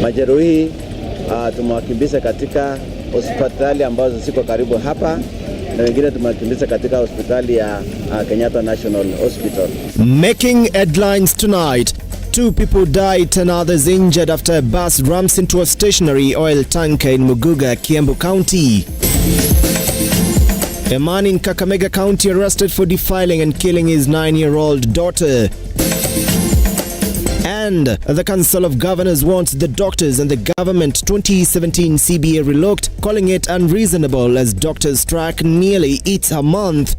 Majeruhi tumewakimbiza katika hospitali ambazo ziko karibu hapa, na wengine tumewakimbiza katika hospitali ya Kenyatta National Hospital. Making headlines tonight. 2 people died and others injured after a bus ramps into a stationary oil tanker in Muguga, Kiambu County. A man in Kakamega County arrested for defiling and killing his 9-year-old daughter. And the Council of Governors wants the doctors and the government 2017 CBA revoked, calling it unreasonable as doctors' strike nearly eats a month.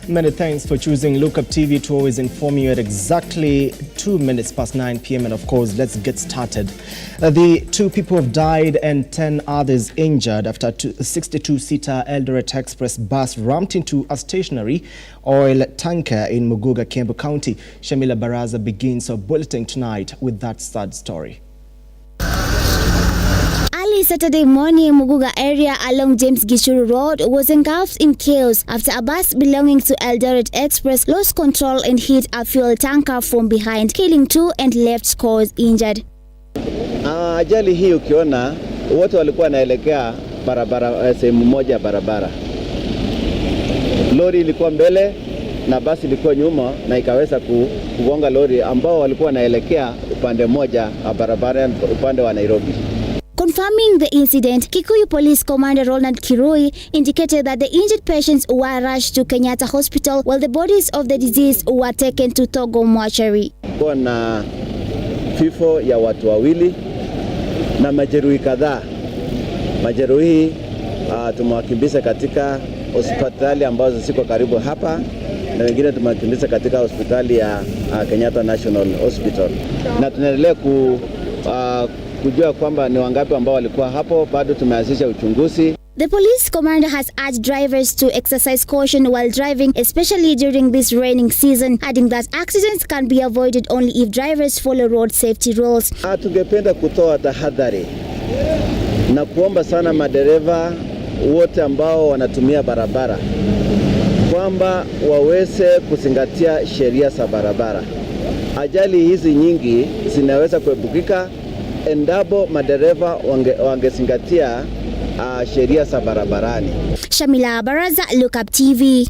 Many thanks for choosing Lookuptv to always inform you at exactly 2 minutes past 9 p.m. And of course, let's get started. The 2 people have died and 10 others injured after a 62-seater Eldoret Express bus rammed into a stationary oil tanker in Muguga, Kiambu County. Shamila Baraza begins our bulletin tonight with that sad story. Saturday morning, Muguga area along James Gishuru Road was engulfed in chaos after a bus belonging to Eldoret Express lost control and hit a fuel tanker from behind, killing 2 and left scores injured. Ajali hii ukiona wote walikuwa wanaelekea barabara, sehemu moja barabara. Lori ilikuwa mbele na basi ilikuwa nyuma na ikaweza kugonga lori ambao walikuwa wanaelekea upande moja wa barabara, upande wa Nairobi. Confirming the incident, Kikuyu Police Commander Ronald Kirui indicated that the injured patients were rushed to Kenyatta Hospital while the bodies of the deceased were taken to Togo Mortuary. Kuna vifo ya watu 2 na majeruhi kadhaa. Majeruhi tumewakimbiza katika hospitali ambazo ziko karibu hapa, na wengine tumewakimbiza katika hospitali ya Kenyatta National Hospital. Na tunaendelea kujua kwamba ni wangapi ambao walikuwa hapo. Bado tumeanzisha uchunguzi. The police commander has urged drivers to exercise caution while driving, especially during this raining season, adding that accidents can be avoided only if drivers follow road safety rules. Tungependa kutoa tahadhari na kuomba sana madereva wote ambao wanatumia barabara kwamba waweze kuzingatia sheria za barabara. Ajali hizi nyingi zinaweza kuepukika endapo madereva wangezingatia sheria za barabarani. Shamila Baraza, Lookuptv.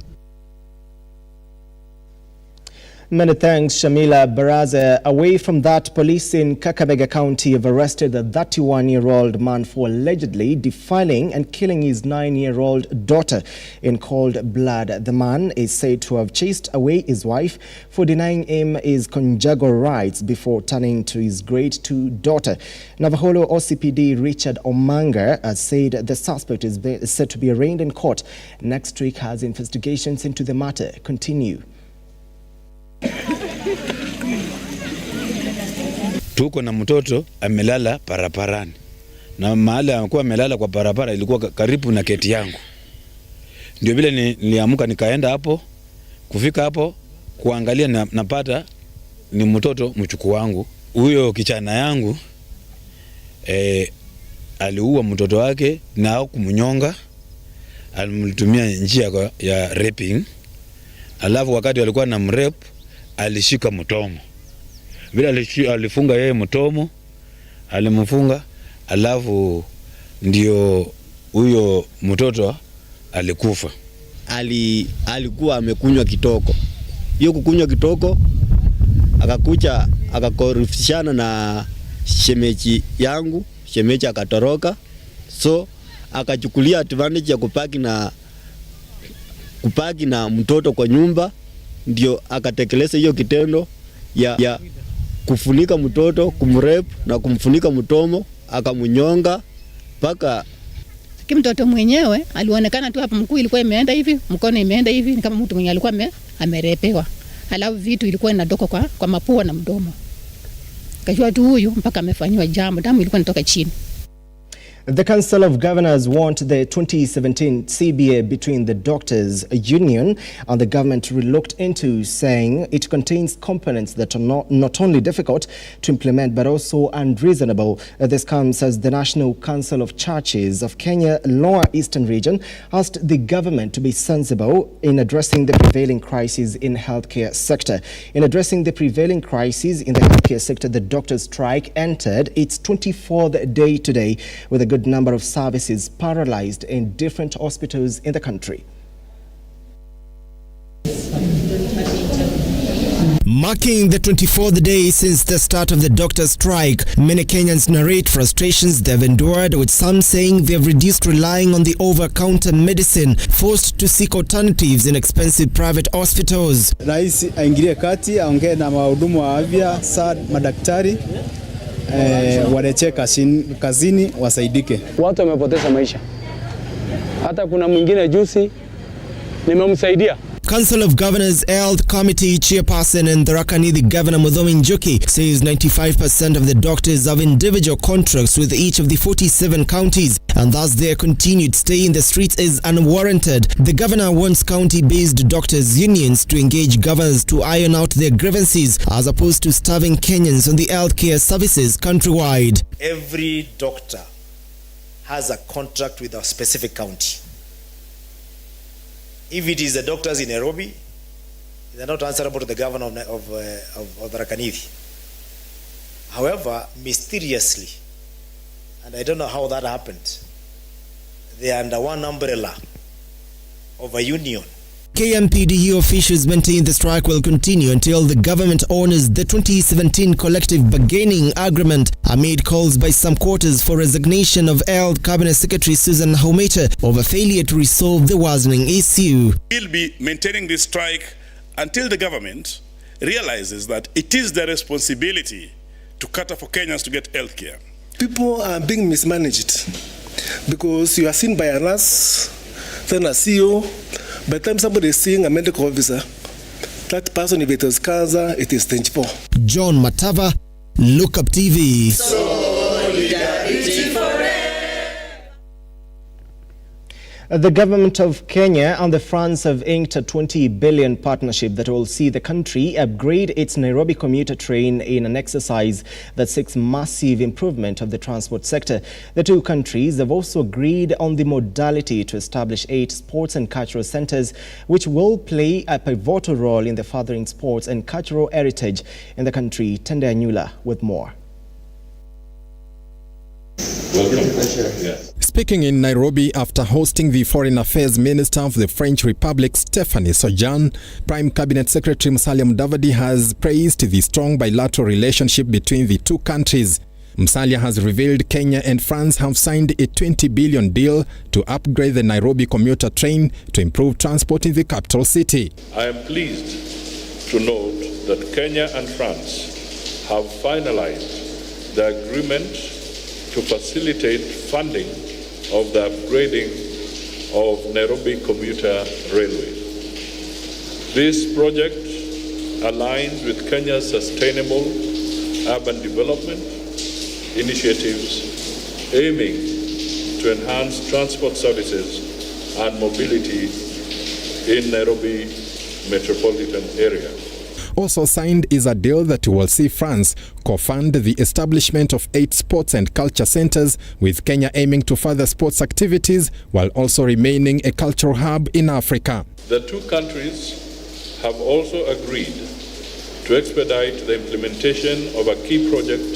Many thanks, Shamila Baraza. Away from that, police in Kakamega County have arrested a 31-year-old man for allegedly defiling and killing his 9-year-old daughter in cold blood. The man is said to have chased away his wife for denying him his conjugal rights before turning to his grade 2 daughter. Navaholo OCPD Richard Omanga has said the suspect is set to be arraigned in court next week as investigations into the matter continue. Tuko na mtoto amelala barabarani, na mahali alikuwa amelala kwa barabara ilikuwa karibu na keti yangu. Ndio vile niliamka nikaenda hapo, kufika hapo kuangalia napata ni mtoto mchukuu wangu. Huyo kichana yangu aliua mtoto wake na kumnyonga, alimtumia njia ya raping. Alafu wakati alikuwa na mrep alishika mtomo. Vile alifunga yeye mtomo, alimfunga, alafu ndio huyo mtoto alikufa. Alikuwa amekunywa kitoko. Hiyo kukunywa kitoko akakuja akakorifishana na shemeji yangu, shemeji akatoroka. So akachukulia advantage ya kupaki na mtoto kwa nyumba, ndio akatekeleza hiyo kitendo ya kufunika mtoto, kumrep na kumfunika mtomo, akamunyonga paka. Mtoto mwenyewe alionekana tu hapa, mkuu ilikuwa imeenda hivi, mkono imeenda hivi, ni kama mtu mwenye alikuwa amerepewa. Alafu vitu ilikuwa inatoka kwa mapua na mdomo. Kajua tu huyu mpaka amefanywa jambo, damu ilikuwa inatoka chini. The Council of Governors want the 2017 CBA between the doctors' union and the government to be looked into, saying it contains components that are not only difficult to implement but also unreasonable. This comes as the National Council of Churches of Kenya Lower Eastern Region asked the government to be sensible in addressing the prevailing crisis in the healthcare sector. In addressing the prevailing crisis in the healthcare sector, the doctors' strike entered its 24th day today, with a good number of services paralyzed in different hospitals in the country. Marking the 24th day since the start of the doctor's strike, many Kenyans narrate frustrations they've endured, with some saying they've reduced relying on the over-counter medicine, forced to seek alternatives in expensive private hospitals. Rais aingilie kati, aongee na wahudumu wa afya, madaktari warejee kazini wasaidike. Watu wamepoteza maisha. Hata kuna mwingine juzi nimemsaidia. Council of Governors Health Committee Chairperson and Tharaka Nithi Governor Muthomi Njuki says 95% of the doctors have individual contracts with each of the 47 counties, and thus their continued stay in the streets is unwarranted. The governor wants county-based doctors' unions to engage governors to iron out their grievances, as opposed to starving Kenyans on the healthcare services countrywide. Every doctor has a contract with a specific county. If it is the doctors in Nairobi, they are not answerable to the governor of Tharaka Nithi. However, mysteriously, and I don't know how that happened, they are under one umbrella of a union. KMPDU officials maintain the strike will continue until the government honors the 2017 collective bargaining agreement, amid calls by some quarters for resignation of Health Cabinet Secretary Susan Haumeta over failure to resolve the worsening issue. We'll be maintaining this strike until the government realizes that it is their responsibility to cater for Kenyans to get health care. People are being mismanaged because you are seen by a nurse, then a CEO. By the time somebody is seeing a medical officer, that person, if it is cancer, it is stage 4. John Matava, Lookuptv. The government of Kenya and the France have inked a 20 billion partnership that will see the country upgrade its Nairobi commuter train in an exercise that seeks massive improvement of the transport sector. The two countries have also agreed on the modality to establish 8 sports and cultural centers, which will play a pivotal role in the furthering sports and cultural heritage in the country. Tende Anyula with more. Speaking in Nairobi after hosting the Foreign Affairs Minister of the French Republic, Stéphanie Sojan, Prime Cabinet Secretary Musalia Mudavadi has praised the strong bilateral relationship between the two countries. Musalia has revealed Kenya and France have signed a 20 billion deal to upgrade the Nairobi commuter train to improve transport in the capital city. I am pleased to note that Kenya and France have finalized the agreement to facilitate funding of the upgrading of Nairobi commuter railway. This project aligns with Kenya's sustainable urban development initiatives aiming to enhance transport services and mobility in Nairobi metropolitan area. Also signed is a deal that will see France co-fund the establishment of 8 sports and culture centers, with Kenya aiming to further sports activities while also remaining a cultural hub in Africa. The two countries have also agreed to expedite the implementation of a key project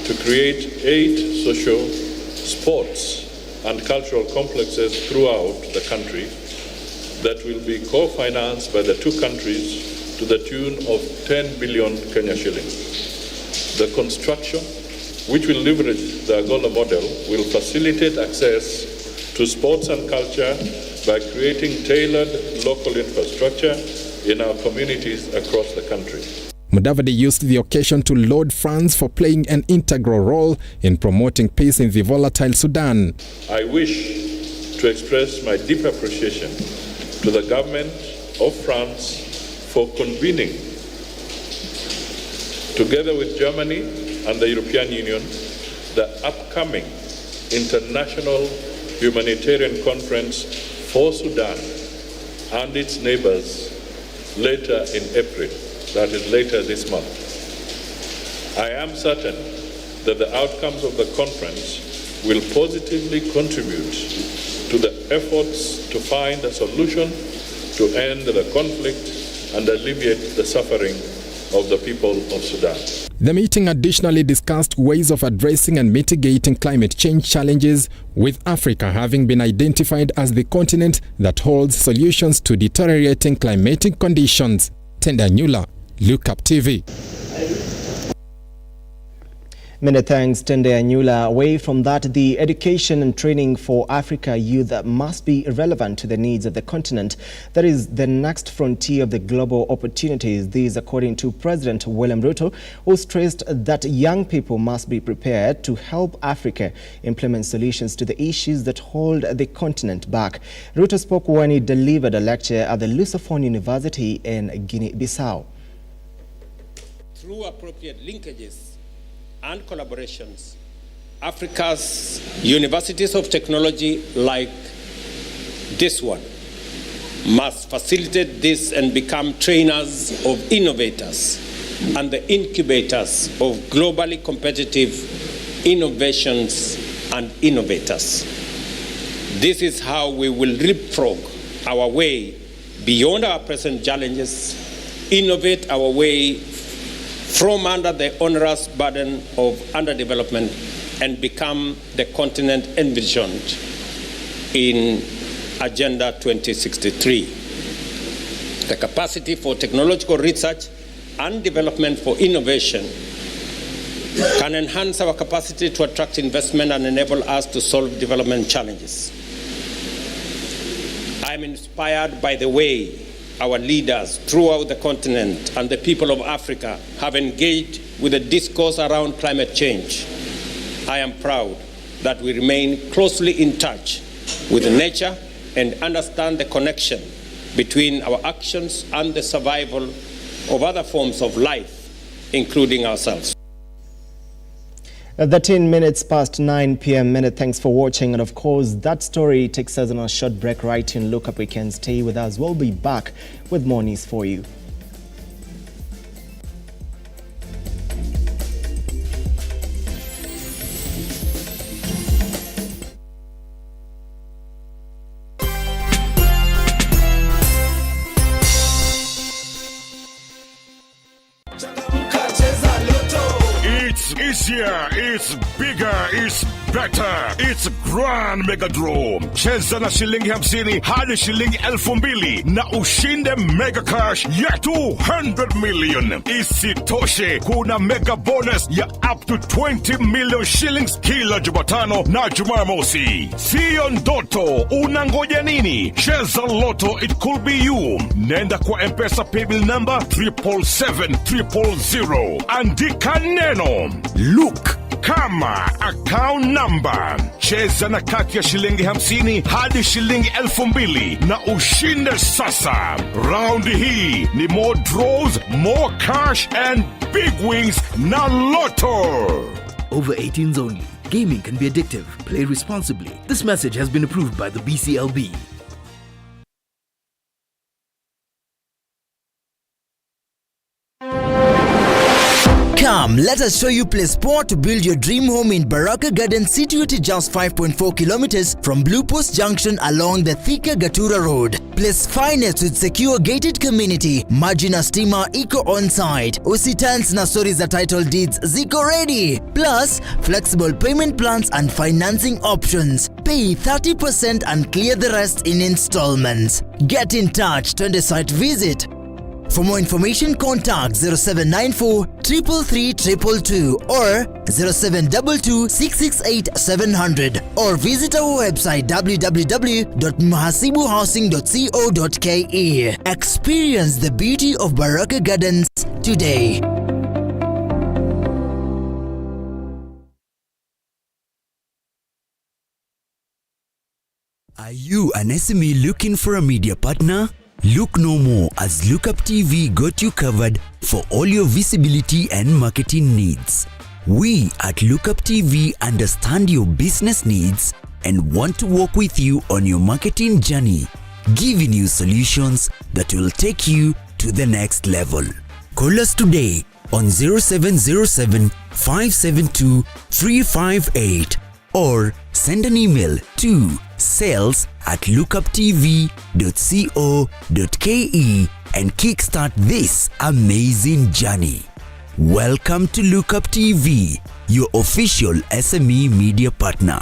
to create 8 social, sports and cultural complexes throughout the country that will be co-financed by the two countries to the tune of 10 billion Kenya shillings. The construction, which will leverage the Angola model, will facilitate access to sports and culture by creating tailored local infrastructure in our communities across the country. Mudavadi used the occasion to laud France for playing an integral role in promoting peace in the volatile Sudan. I wish to express my deep appreciation to the government of France for convening, together with Germany and the European Union, the upcoming international humanitarian conference for Sudan and its neighbors later in April, that is later this month. I am certain that the outcomes of the conference will positively contribute to the efforts to find a solution to end the conflict and alleviate the suffering of the people of Sudan. The meeting additionally discussed ways of addressing and mitigating climate change challenges, with Africa having been identified as the continent that holds solutions to deteriorating climatic conditions. Tenda Nyula, Lookuptv. Many thanks, Tende Anyula. Away from that, the education and training for Africa youth must be relevant to the needs of the continent. That is the next frontier of the global opportunities. This according to President William Ruto, who stressed that young people must be prepared to help Africa implement solutions to the issues that hold the continent back. Ruto spoke when he delivered a lecture at the Lusophone University in Guinea-Bissau. Through appropriate linkages and collaborations, Africa's universities of technology like this one must facilitate this and become trainers of innovators and the incubators of globally competitive innovations and innovators. This is how we will leapfrog our way beyond our present challenges, innovate our way from under the onerous burden of underdevelopment and become the continent envisioned in Agenda 2063. The capacity for technological research and development for innovation can enhance our capacity to attract investment and enable us to solve development challenges. I am inspired by the way our leaders throughout the continent and the people of Africa have engaged with the discourse around climate change. I am proud that we remain closely in touch with nature and understand the connection between our actions and the survival of other forms of life, including ourselves. 13 minutes past 9 p.m. Many thanks for watching, and of course that story takes us on a short break right in Look Up. We can stay with us. We'll be back with more news for you. It's easier, it's bigger, it's better. It's Grand Mega Draw. Cheza na shilingi 50 hadi shilingi 2,000 na ushinde mega cash ya 200 million. Isitoshe, kuna mega bonus ya up to 20 million shillings kila Jumatano na Jumamosi. Sio ndoto, unangoja nini? Cheza Lotto, it could be you. Nenda kwa M-Pesa paybill number 777-000. Andika neno Look kama account number. Cheza na kati ya shilingi 50 hadi shilingi 2,000 na ushinde sasa. Round hii ni more draws, more cash and big wins na Lotto. Over 18s only. Gaming can be addictive. Play responsibly. This message has been approved by the BCLB. Come, let us show you place sport to build your dream home in Baraka Gardens, situated just 5.4 kilometers from Blue Post Junction along the Thika Gatura Road. Place finest with secure gated community, maji na stima iko on-site, usitans na stories za title deeds ziko ready, plus flexible payment plans and financing options. Pay 30% and clear the rest in installments. Get in touch, to the site visit. For more information, contact 0794 333 222 or 0722 668 700 or visit our website www.mahasibuhousing.co.ke. Experience the beauty of Baraka Gardens today. Are you an SME looking for a media partner? Look no more, as Lookuptv got you covered for all your visibility and marketing needs. We at Lookuptv understand your business needs and want to work with you on your marketing journey, giving you solutions that will take you to the next level. Call us today on 0707 572 358 or send an email to sales@lookuptv.co.ke and kickstart this amazing journey. Welcome to Lookuptv, your official SME media partner.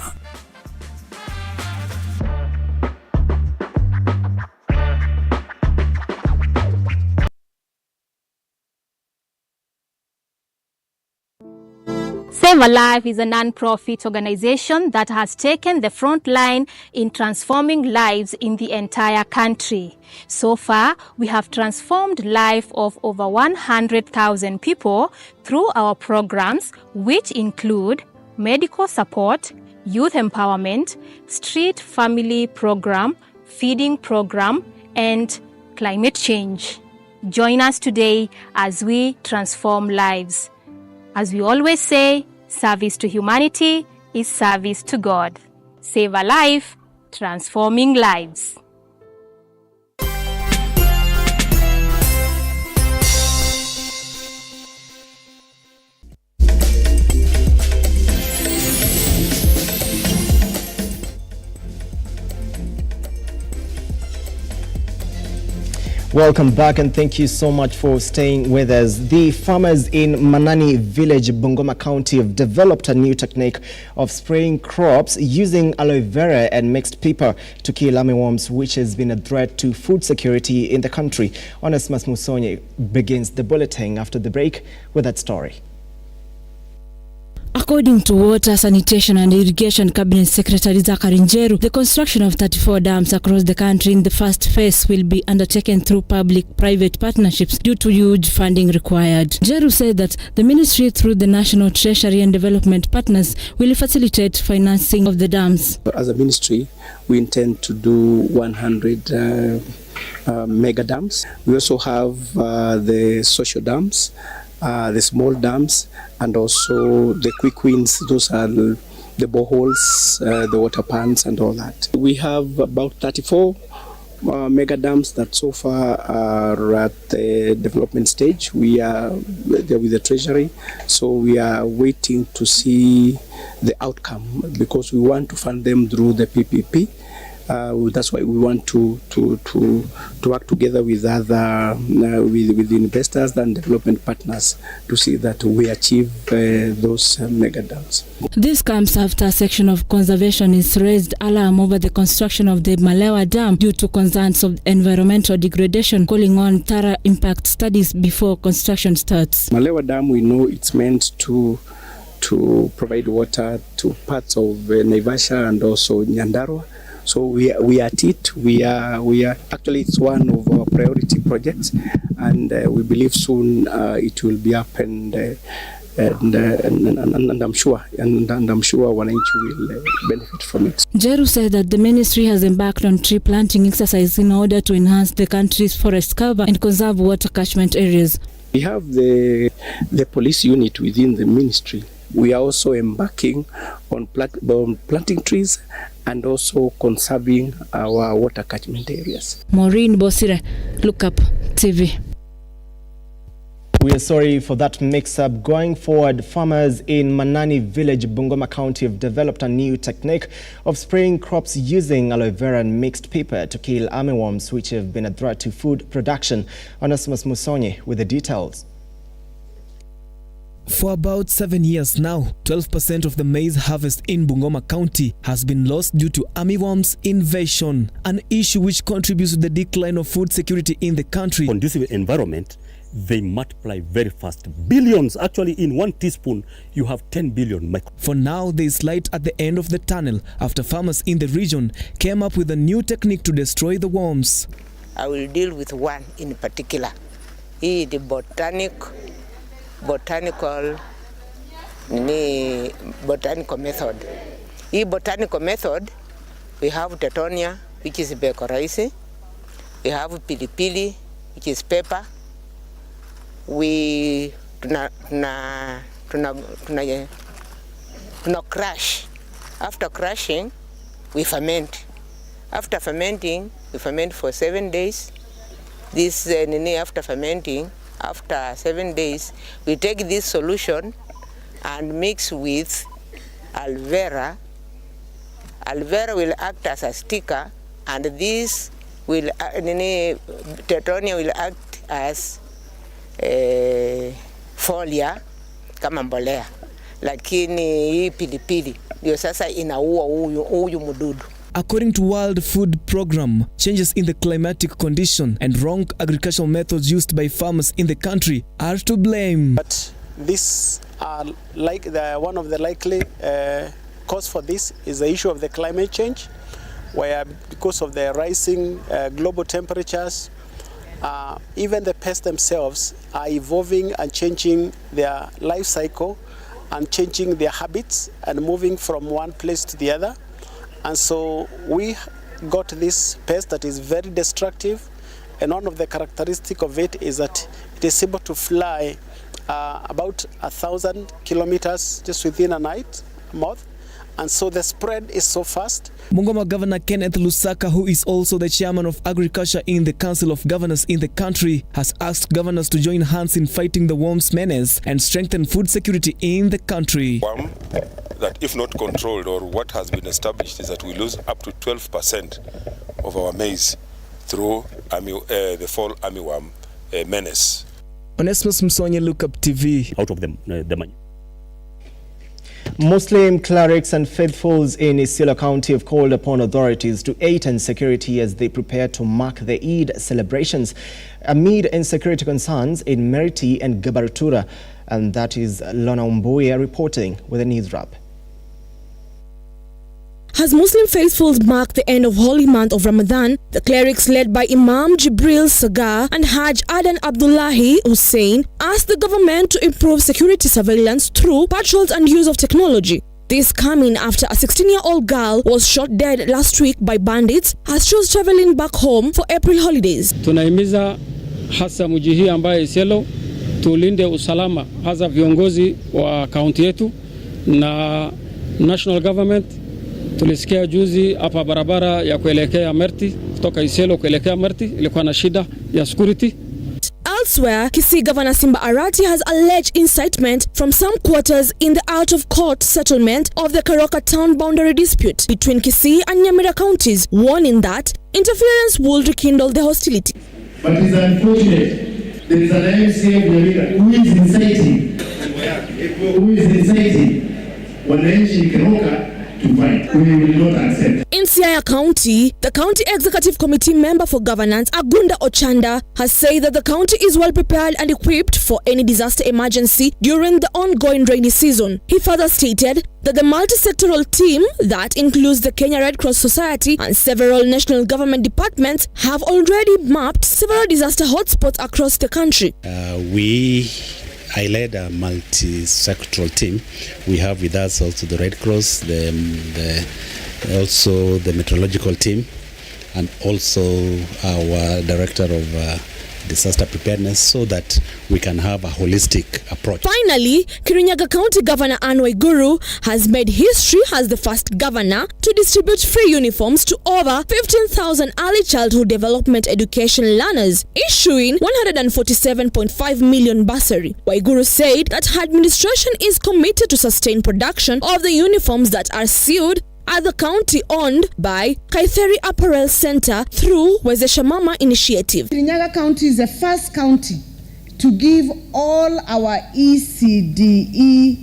Save a Life is a non-profit organization that has taken the front line in transforming lives in the entire country. So far, we have transformed life of over 100,000 people through our programs, which include medical support, youth empowerment, street family program, feeding program, and climate change. Join us today as we transform lives. As we always say, service to humanity is service to God. Save a life, transforming lives. Welcome back and thank you so much for staying with us. The farmers in Manani village, Bungoma County have developed a new technique of spraying crops using aloe vera and mixed pepper to kill armyworms, which has been a threat to food security in the country. Onesmus Musonye begins the bulletin after the break with that story. According to Water, Sanitation and Irrigation Cabinet Secretary Zachary Njeru, the construction of 34 dams across the country in the first phase will be undertaken through public-private partnerships due to huge funding required. Njeru said that the ministry, through the National Treasury and Development Partners, will facilitate financing of the dams. As a ministry, we intend to do 100 mega dams. We also have the social dams, the small dams, and also the quick wins. Those are the boreholes, the water pans and all that. We have about 34 mega dams that so far are at the development stage. We are there with the Treasury, so we are waiting to see the outcome because we want to fund them through the PPP. That's why we want to work together with other with investors and development partners to see that we achieve those mega dams. This comes after a section of conservationists raised alarm over the construction of the Malewa Dam due to concerns of environmental degradation, calling on thorough impact studies before construction starts. Malewa Dam, we know it's meant to provide water to parts of Naivasha and also Nyandarua. So we are at it. We are actually, it's one of our priority projects, and we believe soon it will be up and I'm sure wananchi will benefit from it. Njeru said that the ministry has embarked on tree planting exercise in order to enhance the country's forest cover and conserve water catchment areas. We have the police unit within the ministry. We are also embarking on planting trees and also conserving our water catchment areas. Maureen Bosire, Lookuptv. We are sorry for that mix-up. Going forward, farmers in Manani village, Bungoma County have developed a new technique of spraying crops using aloe vera and mixed pepper to kill armyworms, which have been a threat to food production. Onesmus Musonye with the details. For about 7 years now, 12% of the maize harvest in Bungoma County has been lost due to armyworms invasion, an issue which contributes to the decline of food security in the country. Conducive environment, they multiply very fast. Billions, actually in 1 teaspoon, you have 10 billion. For now, there is light at the end of the tunnel after farmers in the region came up with a new technique to destroy the worms. I will deal with one in particular. The botanical method. Hii botanical method, we have Tetonia, which is becoraisi. We have pilipili, which is pepper. We tuna crush. After crushing, we ferment. After fermenting, we ferment for 7 days. This after fermenting, after 7 days, we take this solution and mix with aloe vera. Aloe vera will act as a sticker, and this will tetonia will act as folia kama mbolea, lakini hii pilipili ndio sasa inaua huyu mdudu. According to World Food Program, changes in the climatic condition and wrong agricultural methods used by farmers in the country are to blame. But this are one of the likely cause for this is the issue of the climate change, where because of the rising global temperatures, even the pests themselves are evolving and changing their life cycle and changing their habits and moving from one place to the other. And so we got this pest that is very destructive, and one of the characteristics of it is that it is able to fly about 1,000 kilometers just within a month, and so the spread is so fast. Bungoma Governor Kenneth Lusaka, who is also the chairman of agriculture in the Council of Governors in the country, has asked governors to join hands in fighting the worms menace and strengthen food security in the country. That if not controlled, or what has been established is that we lose up to 12% of our maize through the fall armyworm menace. Onesmus Msonye, Lookuptv. Out of them, the money. Muslim clerics and faithfuls in Isiolo County have called upon authorities to aid in security as they prepare to mark the Eid celebrations amid insecurity concerns in Meriti and Gabartura. And that is Lona Umbuya reporting with a news wrap. As Muslim faithfuls mark the end of holy month of Ramadan, the clerics led by Imam Jibril Sagar and Hajj Adan Abdullahi Hussein asked the government to improve security surveillance through patrols and use of technology. This coming after a 16-year-old girl was shot dead last week by bandits as she was traveling back home for April holidays. Tunahimiza hasa mji hii ambaye Isiolo tulinde usalama, hasa viongozi wa kaunti yetu na national government. Tulisikia juzi hapa barabara ya kuelekea Merti, kutoka Isiolo kuelekea Merti, ilikuwa na shida ya security. Elsewhere, Kisii Governor Simba Arati has alleged incitement from some quarters in the out-of-court settlement of the Karoka town boundary dispute between Kisii and Nyamira counties, warning that interference will rekindle the hostility. But it is unfortunate there is an MC of Nyamira who is inciting wananchi Karoka to fight. We will not accept. In Siaya County, the County Executive Committee member for governance, Agunda Ochanda, has said that the county is well prepared and equipped for any disaster emergency during the ongoing rainy season. He further stated that the multi-sectoral team that includes the Kenya Red Cross Society and several national government departments have already mapped several disaster hotspots across the country. I led a multi-sectoral team. We have with us also the Red Cross, also the meteorological team, and also our director of disaster preparedness, so that we can have a holistic approach. Finally, Kirinyaga County Governor Anne Waiguru has made history as the first governor to distribute free uniforms to over 15,000 early childhood development education learners, issuing 147.5 million bursary. Waiguru said that her administration is committed to sustain production of the uniforms that are sewed at the county owned by Kaitheri Apparel Center through Wezesha Mama initiative. Kirinyaga County is the first county to give all our ECDE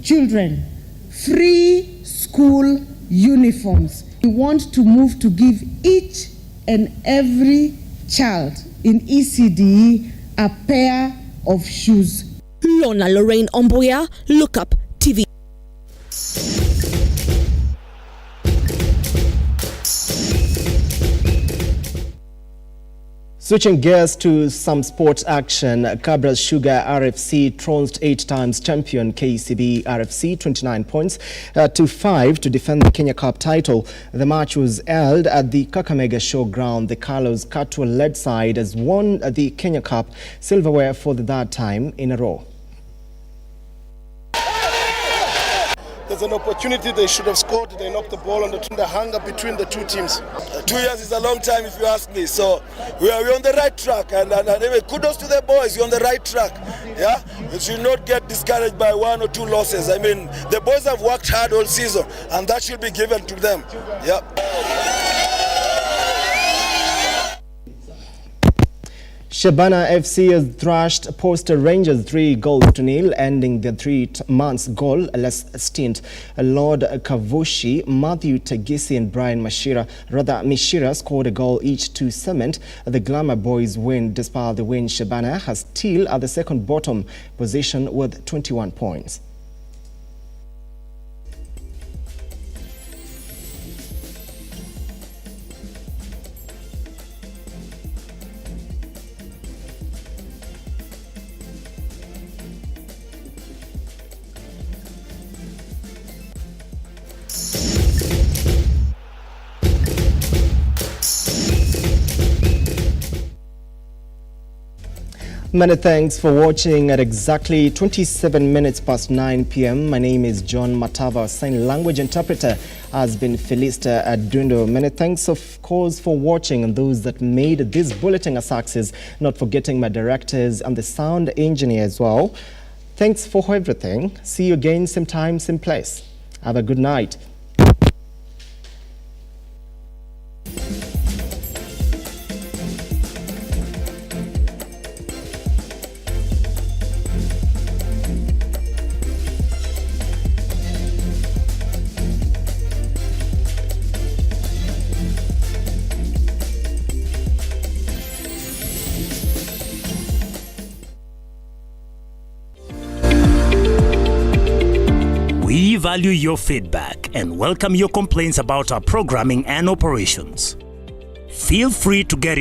children free school uniforms. We want to move to give each and every child in ECDE a pair of shoes. Lona Lorraine Omboya, Lookuptv. Switching gears to some sports action, Cabra's Sugar RFC trounced 8-times champion KCB RFC 29 points to 5 to defend the Kenya Cup title. The match was held at the Kakamega Showground. The Carlos Katwa-led side has won the Kenya Cup silverware for the third time in a row. was an opportunity they should have scored. They knocked the ball on the hunger between the two teams. 2 years is a long time if you ask me. So we're on the right track, and anyway, kudos to the boys. We're on the right track. Yeah, we should not get discouraged by 1 or 2 losses. I mean, the boys have worked hard all season, and that should be given to them. Yeah. Shabana FC has thrashed Posta Rangers 3-0, ending their 3 months goal-less stint. Lord Kavushi, Matthew Tegisi and Brian Mishira scored a goal each to cement the Glamour Boys' win. Despite the win, Shabana has still at the second bottom position with 21 points. Many thanks for watching at exactly 27 minutes past 9 p.m. My name is John Matava. Sign language interpreter has been Felista Adundo. Many thanks, of course, for watching and those that made this bulletin a success. Not forgetting my directors and the sound engineer as well. Thanks for everything. See you again, same time, same place. Have a good night. We value your feedback and welcome your complaints about our programming and operations. Feel free to get in